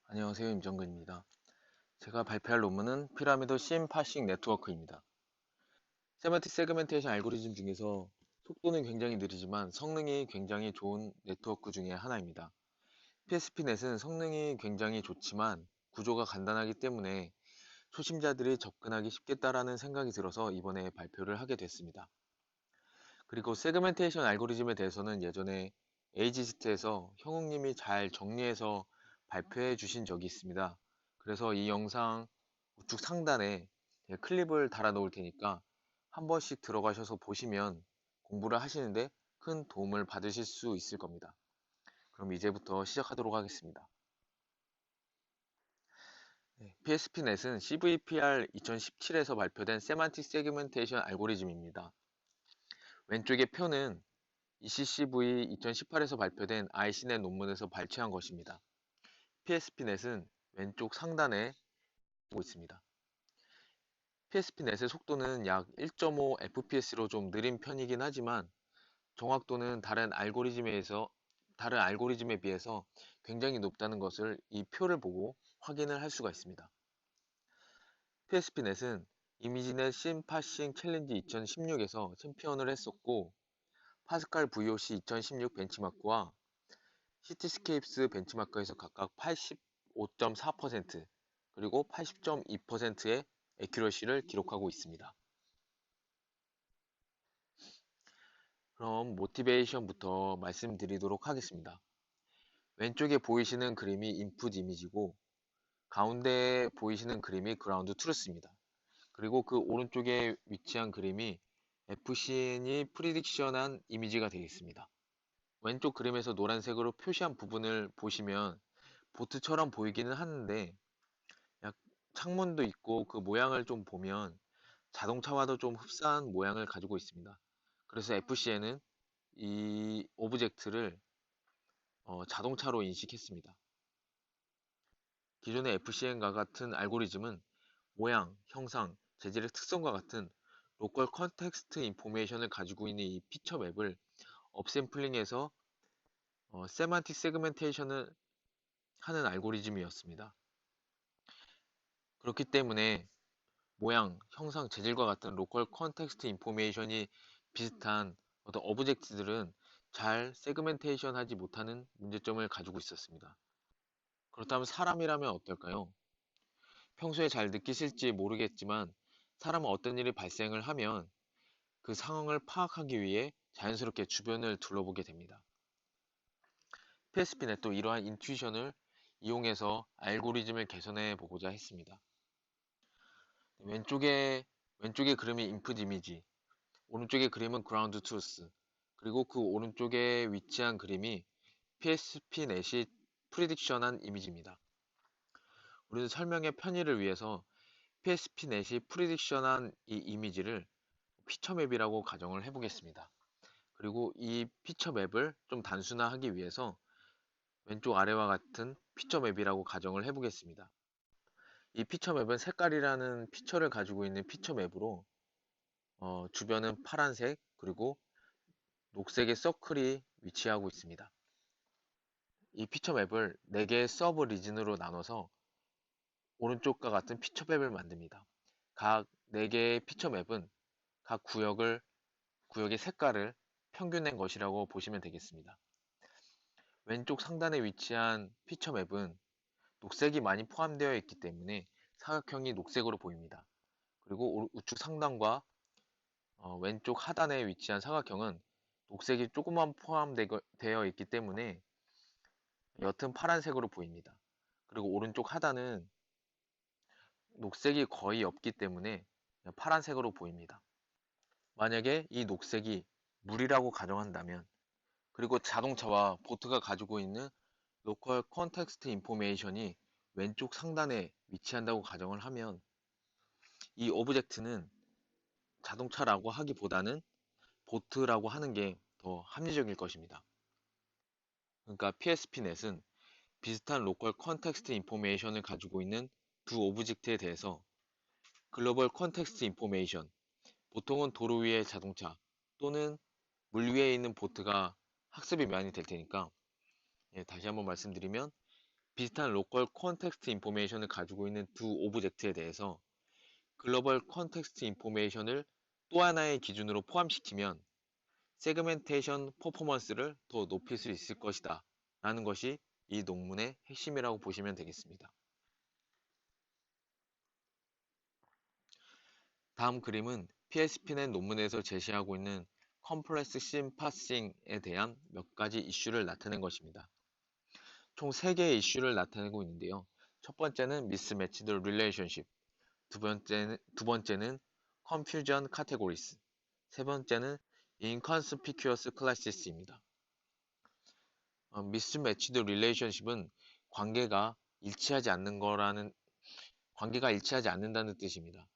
안녕하세요. 임정근입니다. 제가 발표할 논문은 피라미드 심 파싱 네트워크입니다. 세만틱 세그멘테이션 알고리즘 중에서 속도는 굉장히 느리지만 성능이 굉장히 좋은 네트워크 중에 하나입니다. PSP넷은 성능이 굉장히 좋지만 구조가 간단하기 때문에 초심자들이 접근하기 쉽겠다라는 생각이 들어서 이번에 발표를 하게 됐습니다. 그리고 세그멘테이션 알고리즘에 대해서는 예전에 에이지스트에서 형욱님이 잘 정리해서 발표해 주신 적이 있습니다. 그래서 이 영상 우측 상단에 클립을 달아 놓을 테니까 한 번씩 들어가셔서 보시면 공부를 하시는데 큰 도움을 받으실 수 있을 겁니다. 그럼 이제부터 시작하도록 하겠습니다. PSP넷은 CVPR 2017에서 발표된 세만틱 세그멘테이션 알고리즘입니다. 왼쪽의 표는 ECCV 2018에서 발표된 IC넷 논문에서 발췌한 것입니다. PSP넷은 왼쪽 상단에 보고 있습니다. PSP넷의 속도는 약 1.5 fps로 좀 느린 편이긴 하지만 정확도는 다른 알고리즘에 비해서 굉장히 높다는 것을 이 표를 보고 확인을 할 수가 있습니다. PSP넷은 이미지넷 심파싱 챌린지 2016에서 챔피언을 했었고 파스칼 VOC 2016 벤치마크와 시티스케이프스 벤치마크에서 각각 85.4% 그리고 80.2%의 애큐러시를 기록하고 있습니다. 그럼 모티베이션부터 말씀드리도록 하겠습니다. 왼쪽에 보이시는 그림이 인풋 이미지고 가운데 보이시는 그림이 그라운드 트루스입니다. 그리고 그 오른쪽에 위치한 그림이 FCN이 프리딕션한 이미지가 되겠습니다. 왼쪽 그림에서 노란색으로 표시한 부분을 보시면 보트처럼 보이기는 하는데 약 창문도 있고 그 모양을 좀 보면 자동차와도 좀 흡사한 모양을 가지고 있습니다. 그래서 FCN은 이 오브젝트를 자동차로 인식했습니다. 기존의 FCN과 같은 알고리즘은 모양, 형상, 재질의 특성과 같은 로컬 컨텍스트 인포메이션을 가지고 있는 이 피처 맵을 업샘플링해서 세만틱 세그멘테이션을 하는 알고리즘이었습니다. 그렇기 때문에 모양, 형상, 재질과 같은 로컬 컨텍스트 인포메이션이 비슷한 어떤 오브젝트들은 잘 세그멘테이션 하지 못하는 문제점을 가지고 있었습니다. 그렇다면 사람이라면 어떨까요? 평소에 잘 느끼실지 모르겠지만 사람은 어떤 일이 발생을 하면 그 상황을 파악하기 위해 자연스럽게 주변을 둘러보게 됩니다. PSP는 또 이러한 인투이션을 이용해서 알고리즘을 개선해 보고자 했습니다. 왼쪽에 그림이 인풋 이미지, 오른쪽의 그림은 그라운드 트루스, 그리고 그 오른쪽에 위치한 그림이 PSP넷이 프리딕션한 이미지입니다. 우리는 설명의 편의를 위해서 PSP넷이 프리딕션한 이 이미지를 피처맵이라고 가정을 해보겠습니다. 그리고 이 피처맵을 좀 단순화하기 위해서 왼쪽 아래와 같은 피처맵이라고 가정을 해보겠습니다. 이 피처맵은 색깔이라는 피처를 가지고 있는 피처맵으로 주변은 파란색 그리고 녹색의 서클이 위치하고 있습니다. 이 피처맵을 4개의 서브 리진으로 나눠서 오른쪽과 같은 피처맵을 만듭니다. 각 4개의 피처맵은 각 구역의 색깔을 평균낸 것이라고 보시면 되겠습니다. 왼쪽 상단에 위치한 피처맵은 녹색이 많이 포함되어 있기 때문에 사각형이 녹색으로 보입니다. 그리고 우측 상단과 왼쪽 하단에 위치한 사각형은 녹색이 조금만 포함되어 있기 때문에 옅은 파란색으로 보입니다. 그리고 오른쪽 하단은 녹색이 거의 없기 때문에 파란색으로 보입니다. 만약에 이 녹색이 물이라고 가정한다면 그리고 자동차와 보트가 가지고 있는 로컬 컨텍스트 인포메이션이 왼쪽 상단에 위치한다고 가정을 하면 이 오브젝트는 자동차라고 하기보다는 보트라고 하는 게 더 합리적일 것입니다. 그러니까 PSP넷은 비슷한 로컬 컨텍스트 인포메이션을 가지고 있는 두 오브젝트에 대해서 글로벌 컨텍스트 인포메이션, 보통은 도로 위의 자동차 또는 물 위에 있는 보트가 학습이 많이 될 테니까 다시 한번 말씀드리면 비슷한 로컬 컨텍스트 인포메이션을 가지고 있는 두 오브젝트에 대해서 글로벌 컨텍스트 인포메이션을 또 하나의 기준으로 포함시키면 세그멘테이션 퍼포먼스를 더 높일 수 있을 것이다 라는 것이 이 논문의 핵심이라고 보시면 되겠습니다. 다음 그림은 PSP넷 논문에서 제시하고 있는 컴플렉스 심 파싱에 대한 몇 가지 이슈를 나타낸 것입니다. 총 3개의 이슈를 나타내고 있는데요. 첫 번째는 mismatched relationship, 두 번째는 confusion categories, 세 번째는 inconspicuous classes입니다. mismatched relationship은 관계가 일치하지 않는다는 뜻입니다.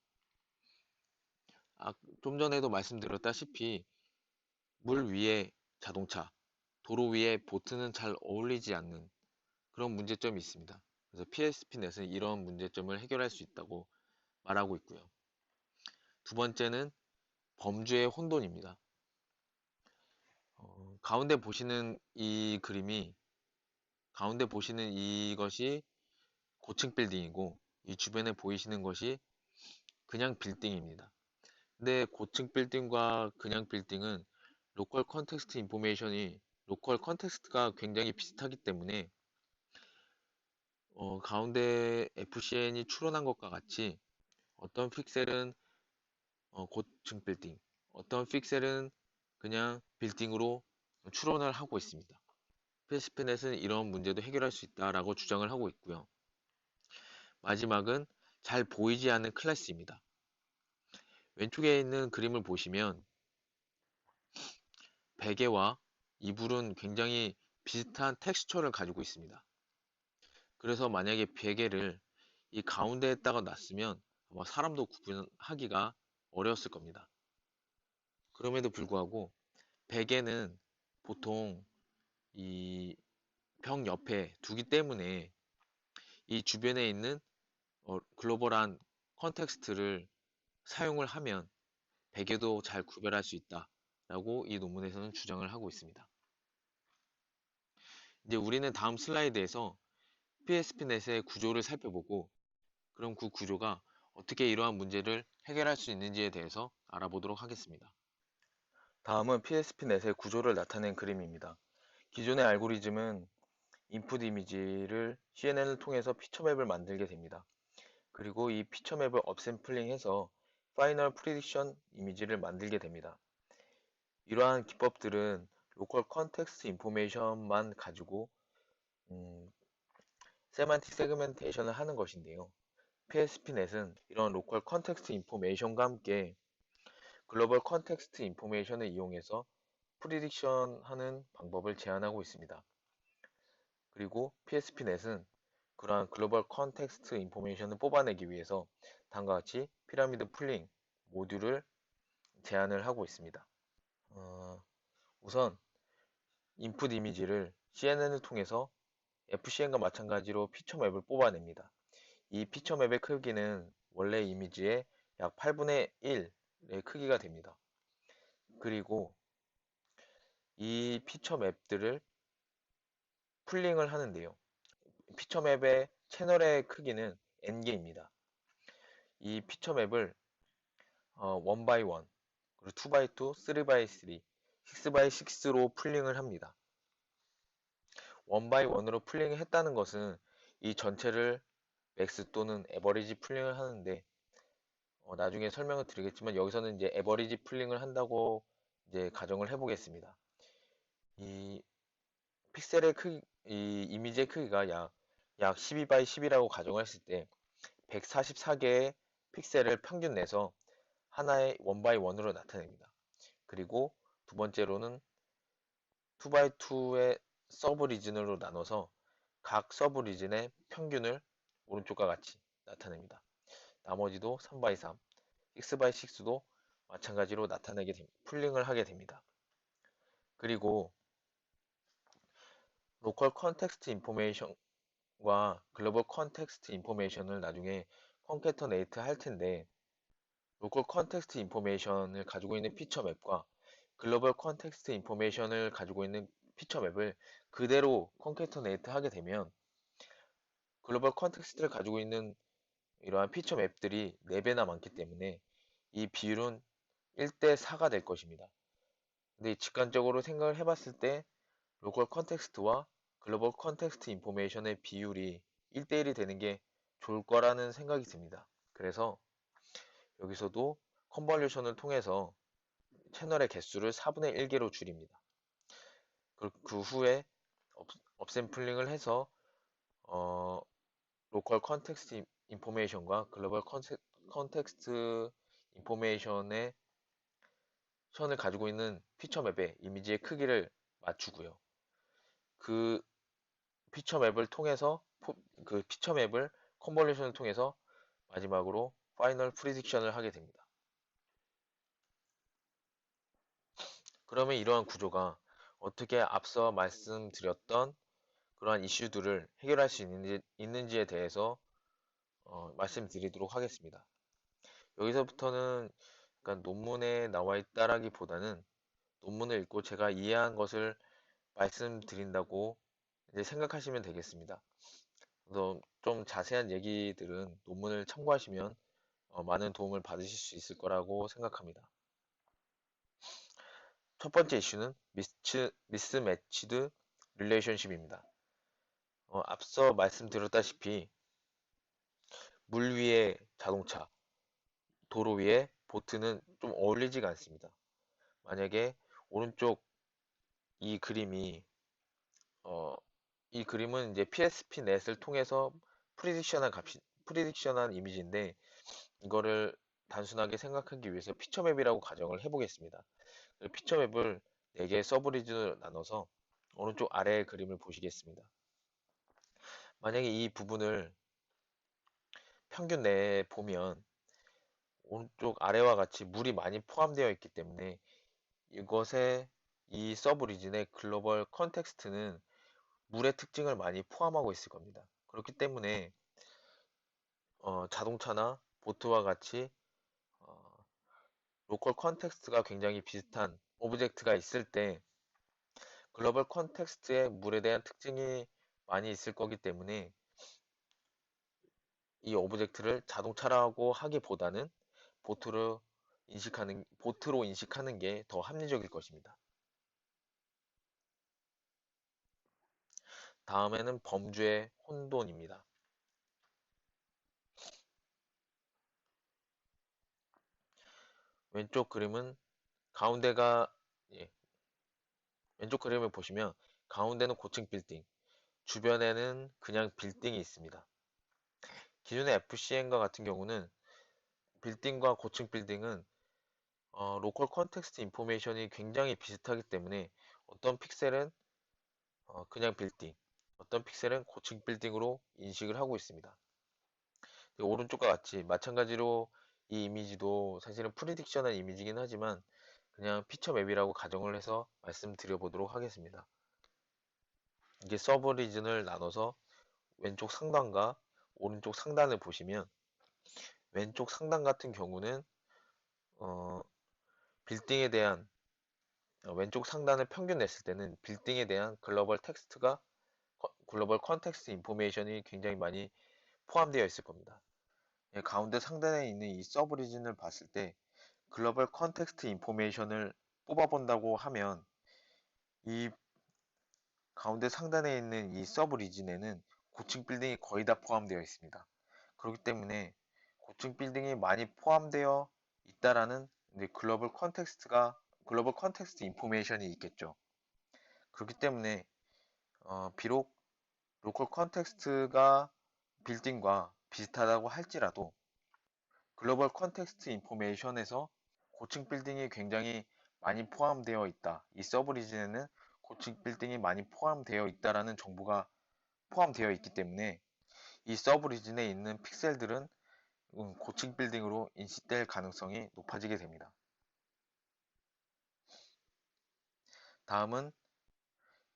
좀 전에도 말씀드렸다시피 물 위에 자동차, 도로 위에 보트는 잘 어울리지 않는 그런 문제점이 있습니다. 그래서 PSP넷은 이런 문제점을 해결할 수 있다고 말하고 있고요. 두 번째는 범주의 혼돈입니다. 가운데 보시는 이것이 고층 빌딩이고 이 주변에 보이시는 것이 그냥 빌딩입니다. 근데 고층 빌딩과 그냥 빌딩은 로컬 컨텍스트가 굉장히 비슷하기 때문에 가운데 FCN이 추론한 것과 같이 어떤 픽셀은 고층 빌딩, 어떤 픽셀은 그냥 빌딩으로 추론을 하고 있습니다. PSP넷은 이런 문제도 해결할 수 있다라고 주장을 하고 있고요. 마지막은 잘 보이지 않는 클래스입니다. 왼쪽에 있는 그림을 보시면 베개와 이불은 굉장히 비슷한 텍스처를 가지고 있습니다. 그래서 만약에 베개를 이 가운데에다가 놨으면 아마 사람도 구분하기가 어려웠을 겁니다. 그럼에도 불구하고 베개는 보통 이 벽 옆에 두기 때문에 이 주변에 있는 글로벌한 컨텍스트를 사용을 하면 베개도 잘 구별할 수 있다라고 이 논문에서는 주장을 하고 있습니다. 이제 우리는 다음 슬라이드에서 PSP넷의 구조를 살펴보고 그럼 그 구조가 어떻게 이러한 문제를 해결할 수 있는지에 대해서 알아보도록 하겠습니다. 다음은 PSP넷의 구조를 나타낸 그림입니다. 기존의 알고리즘은 인풋 이미지를 CNN을 통해서 피처맵을 만들게 됩니다. 그리고 이 피처맵을 업샘플링해서 파이널 프리딕션 이미지를 만들게 됩니다. 이러한 기법들은 로컬 컨텍스트 인포메이션만 가지고 세만틱 세그멘테이션을 하는 것인데요. PSP넷은 이런 로컬 컨텍스트 인포메이션과 함께 글로벌 컨텍스트 인포메이션을 이용해서 프리딕션 하는 방법을 제안하고 있습니다. 그리고 PSP넷은 그러한 글로벌 컨텍스트 인포메이션을 뽑아내기 위해서 다음과 같이 피라미드 풀링 모듈을 제안을 하고 있습니다. 우선 인풋 이미지를 CNN을 통해서 FCN과 마찬가지로 피처맵을 뽑아냅니다. 이 피처맵의 크기는 원래 이미지의 약 8분의 1의 크기가 됩니다. 그리고 이 피처맵들을 풀링을 하는데요. 피처맵의 채널의 크기는 n개입니다. 이 피처맵을 1x1, 그리고 2x2, 3x3, 6x6로 풀링을 합니다. 1x1으로 풀링을 했다는 것은 이 전체를 맥스 또는 에버리지 풀링을 하는데 나중에 설명을 드리겠지만 여기서는 이제 에버리지 풀링을 한다고 이제 가정을 해보겠습니다. 이 픽셀의 이 이미지의 크기가 약 12x10이라고 가정을 했을 때 144개의 픽셀을 평균 내서 하나의 1x1으로 나타냅니다. 그리고 두 번째로는 2x2의 서브 리진으로 나눠서 각 서브 리진의 평균을 오른쪽과 같이 나타냅니다. 나머지도 3x3, 6x6도 마찬가지로 풀링을 하게 됩니다. 그리고 로컬 컨텍스트 인포메이션과 글로벌 컨텍스트 인포메이션을 나중에 컨캐터네이트 할 텐데 로컬 컨텍스트 인포메이션을 가지고 있는 피처맵과 글로벌 컨텍스트 인포메이션을 가지고 있는 피처맵을 그대로 컨캐터네이트 하게 되면 글로벌 컨텍스트를 가지고 있는 이러한 피처 맵들이 4배나 많기 때문에 이 비율은 1대 4가 될 것입니다. 근데 직관적으로 생각을 해봤을 때 로컬 컨텍스트와 글로벌 컨텍스트 인포메이션의 비율이 1대 1이 되는 게 좋을 거라는 생각이 듭니다. 그래서 여기서도 컨볼루션을 통해서 채널의 개수를 4분의 1개로 줄입니다. 그 후에 업샘플링을 해서 어, 로컬 컨텍스트 인포메이션과 글로벌 컨텍스트 인포메이션의 선을 가지고 있는 피처 맵의 이미지의 크기를 맞추고요. 그 피처 맵을 통해서 그 피처 맵을 컨볼루션을 통해서 마지막으로 파이널 프리딕션을 하게 됩니다. 그러면 이러한 구조가 어떻게 앞서 말씀드렸던 그러한 이슈들을 해결할 수 있는지에 대해서 말씀드리도록 하겠습니다. 여기서부터는 약간 논문에 나와 있다라기보다는 논문을 읽고 제가 이해한 것을 말씀드린다고 이제 생각하시면 되겠습니다. 그래서 좀 자세한 얘기들은 논문을 참고하시면 많은 도움을 받으실 수 있을 거라고 생각합니다. 첫 번째 이슈는 미스매치드 릴레이션십입니다. 앞서 말씀드렸다시피 물 위에 자동차, 도로 위에 보트는 좀 어울리지가 않습니다. 만약에 오른쪽 이 그림이 어, 이 그림은 이제 PSP 넷을 통해서 프리딕션한 이미지인데 이거를 단순하게 생각하기 위해서 피처맵이라고 가정을 해보겠습니다. 피처맵을 4개의 서브리즌으로 나눠서 오른쪽 아래의 그림을 보시겠습니다. 만약에 이 부분을 평균 내에 보면 오른쪽 아래와 같이 물이 많이 포함되어 있기 때문에 이것의 이 서브리진의 글로벌 컨텍스트는 물의 특징을 많이 포함하고 있을 겁니다. 그렇기 때문에 자동차나 보트와 같이 어, 로컬 컨텍스트가 굉장히 비슷한 오브젝트가 있을 때 글로벌 컨텍스트에 물에 대한 특징이 많이 있을 거기 때문에 이 오브젝트를 자동차라고 하기보다는 보트로 인식하는 게 더 합리적일 것입니다. 다음에는 범주의 혼돈입니다. 왼쪽 그림은 가운데가 예, 왼쪽 그림을 보시면 가운데는 고층 빌딩, 주변에는 그냥 빌딩이 있습니다. 기존의 FCN과 같은 경우는 빌딩과 고층 빌딩은 로컬 컨텍스트 인포메이션이 굉장히 비슷하기 때문에 어떤 픽셀은 그냥 빌딩, 어떤 픽셀은 고층 빌딩으로 인식을 하고 있습니다. 오른쪽과 같이 마찬가지로 이 이미지도 사실은 프리딕션한 이미지긴 하지만 그냥 피처 맵이라고 가정을 해서 말씀드려 보도록 하겠습니다. 이게 서브 리즌을 나눠서 왼쪽 상단과 오른쪽 상단을 보시면 왼쪽 상단 같은 경우는 어, 빌딩에 대한 왼쪽 상단을 평균 냈을 때는 빌딩에 대한 글로벌 컨텍스트 인포메이션이 굉장히 많이 포함되어 있을 겁니다. 예, 가운데 상단에 있는 이 서브 리즌을 봤을 때 글로벌 컨텍스트 인포메이션을 뽑아본다고 하면 이 가운데 상단에 있는 이 서브 리진에는 고층 빌딩이 거의 다 포함되어 있습니다. 그렇기 때문에 고층 빌딩이 많이 포함되어 있다라는 글로벌 컨텍스트 인포메이션이 있겠죠. 그렇기 때문에 비록 로컬 컨텍스트가 빌딩과 비슷하다고 할지라도 글로벌 컨텍스트 인포메이션에서 고층 빌딩이 굉장히 많이 포함되어 있다. 이 서브 리진에는 고층 빌딩이 많이 포함되어 있다라는 정보가 포함되어 있기 때문에 이 서브 리진에 있는 픽셀들은 고층 빌딩으로 인식될 가능성이 높아지게 됩니다. 다음은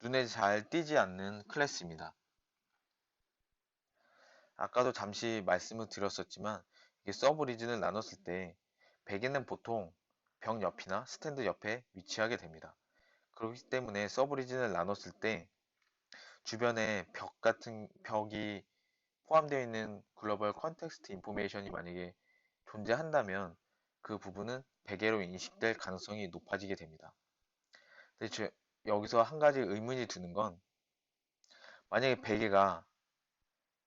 눈에 잘 띄지 않는 클래스입니다. 아까도 잠시 말씀을 드렸었지만 이게 서브 리진을 나눴을 때 베개는 보통 벽 옆이나 스탠드 옆에 위치하게 됩니다. 그렇기 때문에 서브 리진을 나눴을 때 주변에 벽이 포함되어 있는 글로벌 컨텍스트 인포메이션이 만약에 존재한다면 그 부분은 베개로 인식될 가능성이 높아지게 됩니다. 근데 여기서 한 가지 의문이 드는 건 만약에 베개가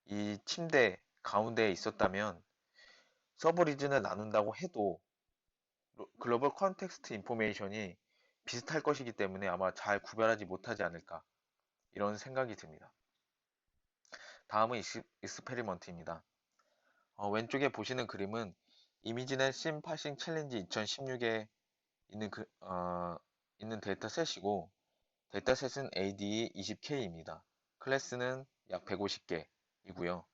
이 침대 가운데에 있었다면 서브 리즌을 나눈다고 해도 글로벌 컨텍스트 인포메이션이 비슷할 것이기 때문에 아마 잘 구별하지 못하지 않을까 이런 생각이 듭니다. 다음은 익스페리먼트입니다. 왼쪽에 보시는 그림은 이미지넷 심 파싱 챌린지 2016에 있는, 있는 데이터셋이고 데이터셋은 ADE 20K입니다. 클래스는 약 150개이고요.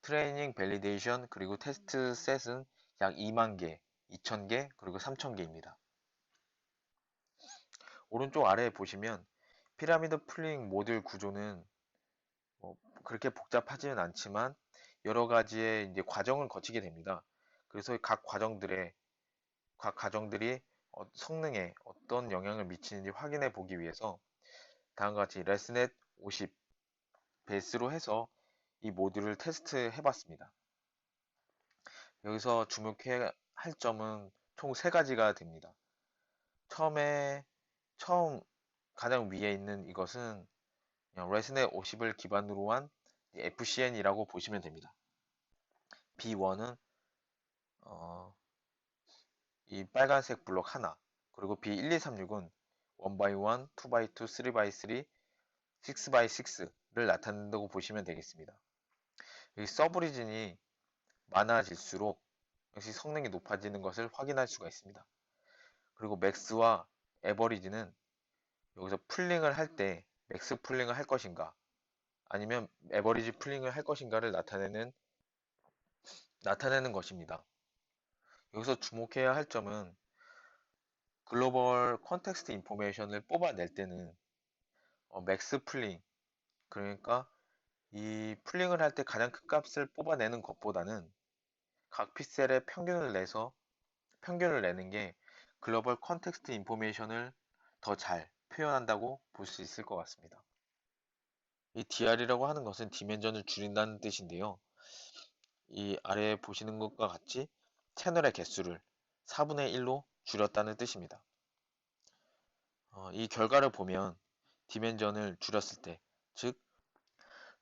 트레이닝, 밸리데이션, 그리고 테스트 셋은 약 2만 개, 2천 개, 그리고 3천 개입니다. 오른쪽 아래에 보시면 피라미드 풀링 모듈 구조는 그렇게 복잡하지는 않지만 여러 가지의 이제 과정을 거치게 됩니다. 그래서 각 과정들이 성능에 어떤 영향을 미치는지 확인해 보기 위해서 다음과 같이 레스넷 50 베이스로 해서 이 모듈을 테스트해 봤습니다. 여기서 주목해야 할 점은 총 3가지가 됩니다. 처음 가장 위에 있는 이것은 그냥 레스넷 50을 기반으로 한 FCN이라고 보시면 됩니다. B1은 이 빨간색 블록 하나, 그리고 B1236은 1x1, 2x2, 3x3, 6x6를 나타낸다고 보시면 되겠습니다. 이 서브리진이 많아질수록 역시 성능이 높아지는 것을 확인할 수가 있습니다. 그리고 맥스와 에버리지는 여기서 풀링을 할 때 맥스 풀링을 할 것인가 아니면 에버리지 풀링을 할 것인가를 나타내는 것입니다. 여기서 주목해야 할 점은 글로벌 컨텍스트 인포메이션을 뽑아낼 때는 맥스 풀링, 그러니까 이 풀링을 할 때 가장 큰 값을 뽑아내는 것보다는 각 픽셀의 평균을 내는 게 글로벌 컨텍스트 인포메이션을 더 잘 표현한다고 볼 수 있을 것 같습니다. 이 DR이라고 하는 것은 디멘전을 줄인다는 뜻인데요. 이 아래에 보시는 것과 같이 채널의 개수를 4분의 1로 줄였다는 뜻입니다. 이 결과를 보면 디멘전을 줄였을 때, 즉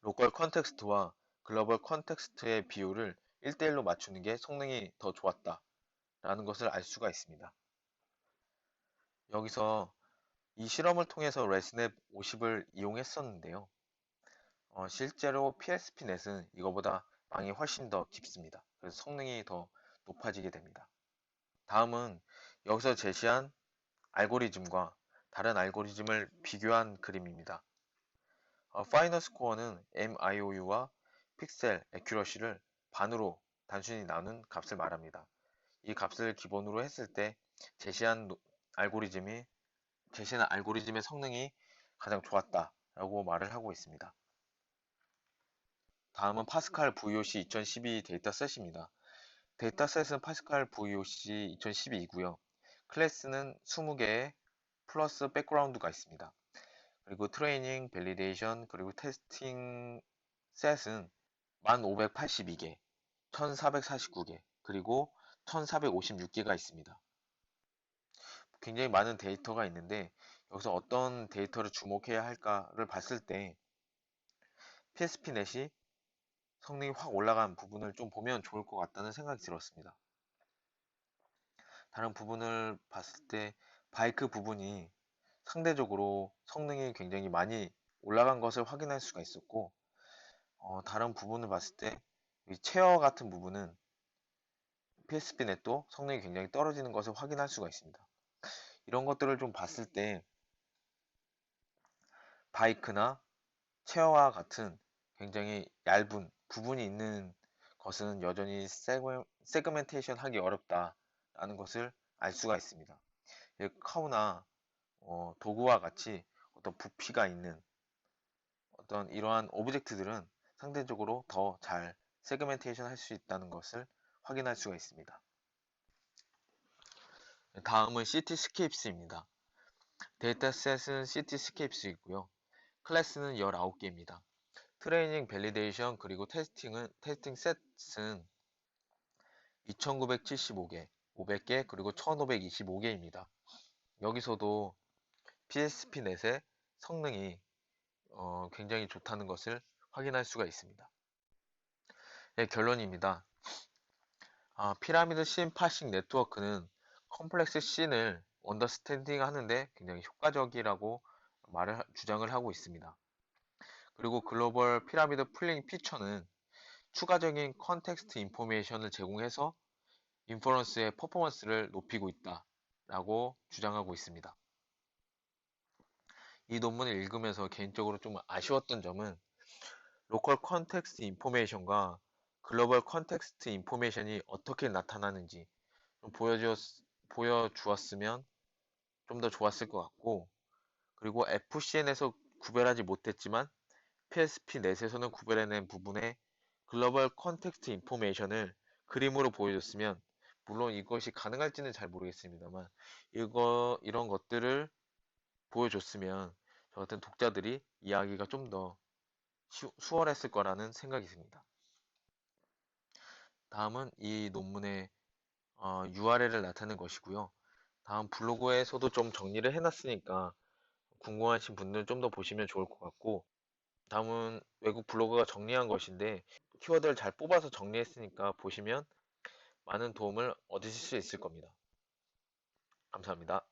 로컬 컨텍스트와 글로벌 컨텍스트의 비율을 1대1로 맞추는 게 성능이 더 좋았다 라는 것을 알 수가 있습니다. 여기서 이 실험을 통해서 레스넷 50을 이용했었는데요. 실제로 PSP넷은 이거보다 망이 훨씬 더 깊습니다. 그래서 성능이 더 높아지게 됩니다. 다음은 여기서 제시한 알고리즘과 다른 알고리즘을 비교한 그림입니다. 파이널 스코어는 MIOU와 픽셀 애큐러시를 반으로 단순히 나눈 값을 말합니다. 이 값을 기본으로 했을 때 제시한 알고리즘의 성능이 가장 좋았다라고 말을 하고 있습니다. 다음은 파스칼 VOC 2012 데이터셋입니다. 데이터셋은 파스칼 VOC 2012이고요. 클래스는 20개 플러스 백그라운드가 있습니다. 그리고 트레이닝, 밸리데이션, 그리고 테스팅 셋은 1582개, 1449개, 그리고 1456개가 있습니다. 굉장히 많은 데이터가 있는데 여기서 어떤 데이터를 주목해야 할까를 봤을 때 PSP넷이 성능이 확 올라간 부분을 좀 보면 좋을 것 같다는 생각이 들었습니다. 다른 부분을 봤을 때 바이크 부분이 상대적으로 성능이 굉장히 많이 올라간 것을 확인할 수가 있었고 다른 부분을 봤을 때 체어 같은 부분은 PSP넷도 성능이 굉장히 떨어지는 것을 확인할 수가 있습니다. 이런 것들을 좀 봤을 때 바이크나 체어와 같은 굉장히 얇은 부분이 있는 것은 여전히 세그멘테이션 하기 어렵다라는 것을 알 수가 있습니다. 커브나 도구와 같이 어떤 부피가 있는 어떤 이러한 오브젝트들은 상대적으로 더 잘 세그멘테이션 할 수 있다는 것을 확인할 수가 있습니다. 다음은 시티스케이프스입니다. 데이터셋은 시티스케이프스이고요. 클래스는 19개입니다. 트레이닝 밸리데이션 그리고 테스팅 셋은 2975개, 500개, 그리고 1525개입니다. 여기서도 PSP 넷의 성능이 굉장히 좋다는 것을 확인할 수가 있습니다. 네, 결론입니다. 피라미드 씬 파싱 네트워크는 컴플렉스 씬을 언더스탠딩 하는데 굉장히 효과적이라고 주장을 하고 있습니다. 그리고 글로벌 피라미드 풀링 피처는 추가적인 컨텍스트 인포메이션을 제공해서 인퍼런스의 퍼포먼스를 높이고 있다 라고 주장하고 있습니다. 이 논문을 읽으면서 개인적으로 좀 아쉬웠던 점은 로컬 컨텍스트 인포메이션과 글로벌 컨텍스트 인포메이션이 어떻게 나타나는지 좀 보여주었으면 좀 더 좋았을 것 같고, 그리고 FCN에서 구별하지 못했지만 PSP 넷에서는 구별해낸 부분에 글로벌 컨텍스트 인포메이션을 그림으로 보여줬으면, 물론 이것이 가능할지는 잘 모르겠습니다만 이런 것들을 보여줬으면 저 같은 독자들이 이해하기가 좀 더 수월했을 거라는 생각이 듭니다. 다음은 이 논문의 URL을 나타낸 것이고요. 다음 블로그에서도 좀 정리를 해놨으니까 궁금하신 분들은 좀 더 보시면 좋을 것 같고, 다음은 외국 블로그가 정리한 것인데 키워드를 잘 뽑아서 정리했으니까 보시면 많은 도움을 얻으실 수 있을 겁니다. 감사합니다.